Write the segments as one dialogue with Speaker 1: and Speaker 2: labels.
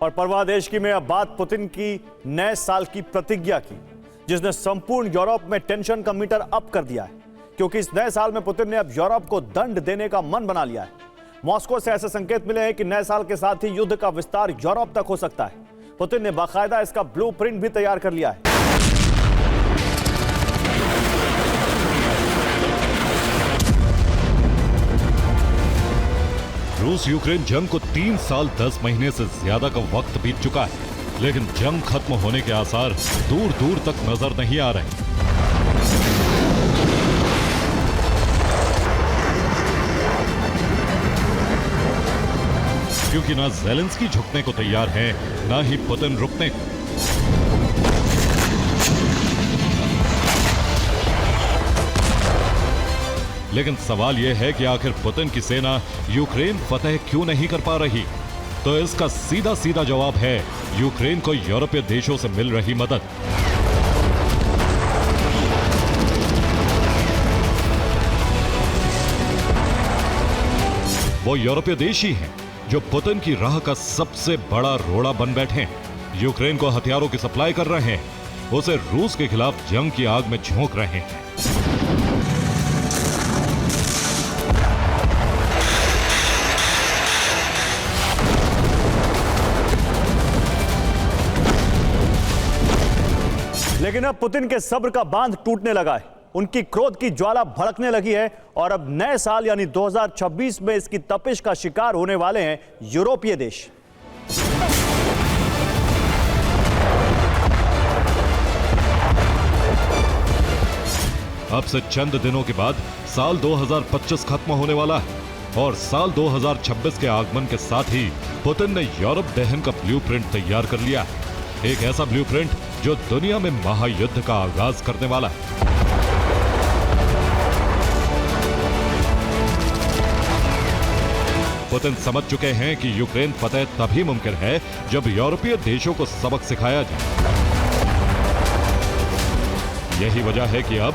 Speaker 1: और परवाह देश की में अब बात पुतिन की नए साल की प्रतिज्ञा की, जिसने संपूर्ण यूरोप में टेंशन का मीटर अप कर दिया है, क्योंकि इस नए साल में पुतिन ने अब यूरोप को दंड देने का मन बना लिया है। मॉस्को से ऐसे संकेत मिले हैं कि नए साल के साथ ही युद्ध का विस्तार यूरोप तक हो सकता है। पुतिन ने बाकायदा इसका ब्लूप्रिंट भी तैयार कर लिया है।
Speaker 2: रूस यूक्रेन जंग को 3 साल 10 महीने से ज्यादा का वक्त बीत चुका है, लेकिन जंग खत्म होने के आसार दूर दूर तक नजर नहीं आ रहे। क्योंकि ना ज़ेलेंस्की झुकने को तैयार है, ना ही पुतिन रुकने को। लेकिन सवाल यह है कि आखिर पुतिन की सेना यूक्रेन फतह क्यों नहीं कर पा रही? तो इसका सीधा सीधा जवाब है यूक्रेन को यूरोपीय देशों से मिल रही मदद। वो यूरोपीय देश ही हैं जो पुतिन की राह का सबसे बड़ा रोड़ा बन बैठे हैं। यूक्रेन को हथियारों की सप्लाई कर रहे हैं, उसे रूस के खिलाफ जंग की आग में झोंक रहे हैं।
Speaker 1: लेकिन अब पुतिन के सब्र का बांध टूटने लगा है, उनकी क्रोध की ज्वाला भड़कने लगी है और अब नए साल यानी 2026 में इसकी तपिश का शिकार होने वाले हैं यूरोपीय देश।
Speaker 2: अब से चंद दिनों के बाद साल 2025 खत्म होने वाला है और साल 2026 के आगमन के साथ ही पुतिन ने यूरोप दहन का ब्लूप्रिंट तैयार कर लिया है। एक ऐसा ब्लूप्रिंट जो दुनिया में महायुद्ध का आगाज करने वाला है। पुतिन समझ चुके हैं कि यूक्रेन फतह तभी मुमकिन है जब यूरोपीय देशों को सबक सिखाया जाए। यही वजह है कि अब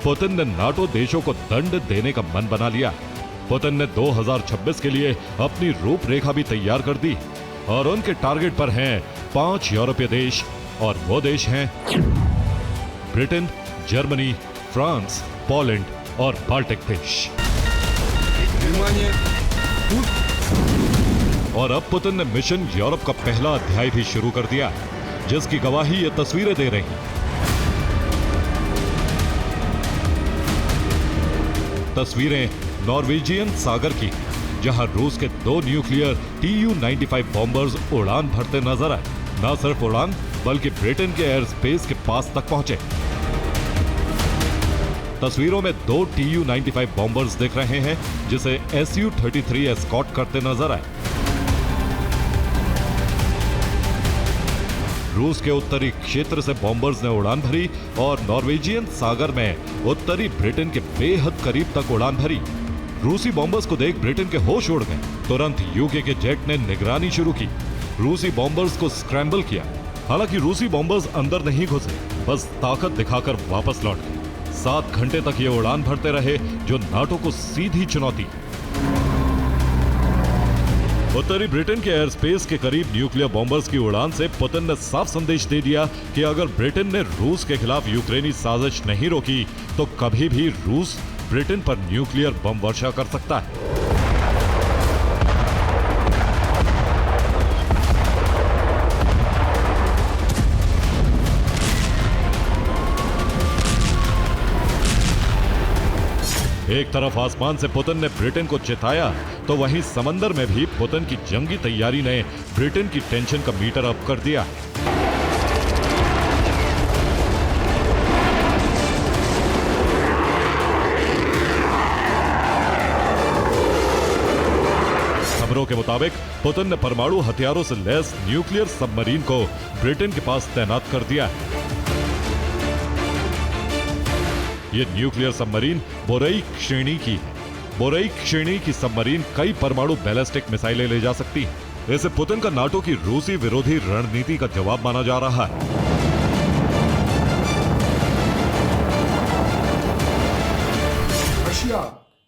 Speaker 2: पुतिन ने नाटो देशों को दंड देने का मन बना लिया। पुतिन ने 2026 के लिए अपनी रूपरेखा भी तैयार कर दी और उनके टारगेट पर हैं 5 यूरोपीय देश, और वो देश हैं ब्रिटेन, जर्मनी, फ्रांस, पोलैंड और बाल्टिक देश। और अब पुतिन ने मिशन यूरोप का पहला अध्याय भी शुरू कर दिया, जिसकी गवाही ये तस्वीरें दे रही। तस्वीरें नॉर्वेजियन सागर की, जहां रूस के 2 न्यूक्लियर Tu-95 बॉम्बर्स उड़ान भरते नजर आए। न सिर्फ उड़ान, बल्कि ब्रिटेन के एयर स्पेस के पास तक पहुंचे। तस्वीरों में 2 Tu-95 बॉम्बर्स दिख रहे हैं, जिसे Su-33 एस्कॉर्ट करते नजर आए। रूस के उत्तरी क्षेत्र से बॉम्बर्स ने उड़ान भरी और नॉर्वेजियन सागर में उत्तरी ब्रिटेन के बेहद करीब तक उड़ान भरी। रूसी बॉम्बर्स को देख ब्रिटेन के होश उड़ गए। तुरंत यूके के जेट ने निगरानी शुरू की, रूसी बॉम्बर्स को स्क्रैम्बल किया। हालांकि रूसी बॉम्बर्स अंदर नहीं घुसे, बस ताकत दिखाकर वापस लौट गए। 7 घंटे तक ये उड़ान भरते रहे, जो नाटो को सीधी चुनौती। उत्तरी ब्रिटेन के एयर स्पेस के करीब न्यूक्लियर बॉम्बर्स की उड़ान से पुतिन ने साफ संदेश दे दिया कि अगर ब्रिटेन ने रूस के खिलाफ यूक्रेनी साजिश नहीं रोकी तो कभी भी रूस ब्रिटेन पर न्यूक्लियर बम वर्षा कर सकता है। एक तरफ आसमान से पुतिन ने ब्रिटेन को चिताया, तो वहीं समंदर में भी पुतिन की जंगी तैयारी ने ब्रिटेन की टेंशन का मीटर अप कर दिया। खबरों के मुताबिक पुतिन ने परमाणु हथियारों से लैस न्यूक्लियर सबमरीन को ब्रिटेन के पास तैनात कर दिया है। ये न्यूक्लियर सबमरीन बोरेइक श्रेणी की है। बोरेइक श्रेणी की सबमरीन कई परमाणु बैलिस्टिक मिसाइलें ले जा सकती है। इसे पुतिन का नाटो की रूसी विरोधी रणनीति का जवाब माना जा रहा है।
Speaker 3: रशिया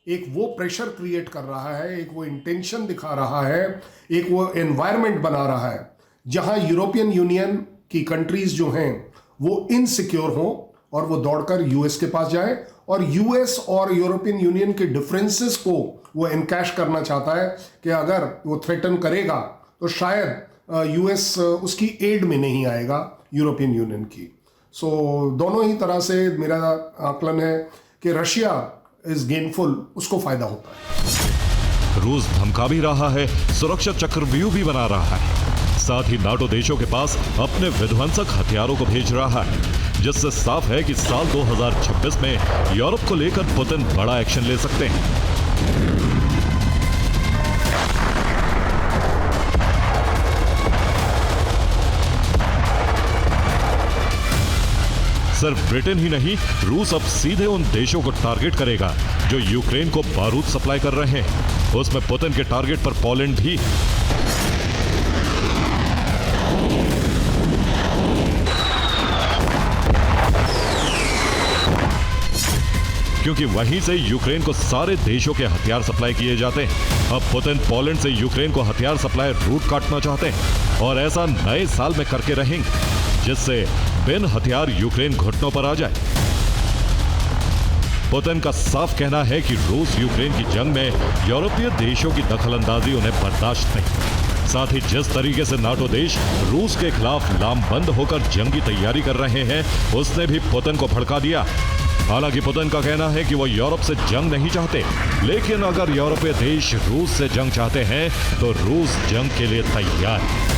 Speaker 3: एक वो प्रेशर क्रिएट कर रहा है, एक वो इंटेंशन दिखा रहा है, एक वो एनवायरनमेंट बना रहा है जहां यूरोपियन यूनियन की कंट्रीज जो हैं वो इनसिक्योर हो और वो दौड़कर यूएस के पास जाए और यूएस और यूरोपियन यूनियन के डिफरेंसेस को वो एनकैश करना चाहता है कि अगर वो थ्रेटन करेगा तो शायद यूएस उसकी एड में नहीं आएगा यूरोपियन यूनियन की। सो दोनों ही तरह से मेरा आकलन है कि रशिया इज गेनफुल, उसको फायदा होता है।
Speaker 2: रूस धमका भी रहा है, सुरक्षा चक्रव्यूह भी बना रहा है, साथ ही नाटो देशों के पास अपने विध्वंसक हथियारों को भेज रहा है, जिससे साफ है कि साल 2026 में यूरोप को लेकर पुतिन बड़ा एक्शन ले सकते हैं। सिर्फ ब्रिटेन ही नहीं, रूस अब सीधे उन देशों को टारगेट करेगा जो यूक्रेन को बारूद सप्लाई कर रहे हैं। उसमें पुतिन के टारगेट पर पोलैंड भी। क्योंकि वहीं से यूक्रेन को सारे देशों के हथियार सप्लाई किए जाते हैं। अब पुतिन पोलैंड से यूक्रेन को हथियार सप्लाई रूट काटना चाहते हैं और ऐसा नए साल में करके रहेंगे, जिससे बिन हथियार यूक्रेन घुटनों पर आ जाए। पुतिन का साफ कहना है कि रूस यूक्रेन की जंग में यूरोपीय देशों की दखलंदाजी उन्हें बर्दाश्त नहीं। साथ ही जिस तरीके से नाटो देश रूस के खिलाफ लामबंद होकर जंग की तैयारी कर रहे हैं, उसने भी पुतिन को भड़का दिया। हालांकि पुतिन का कहना है कि वो यूरोप से जंग नहीं चाहते, लेकिन अगर यूरोपीय देश रूस से जंग चाहते हैं तो रूस जंग के लिए तैयार है।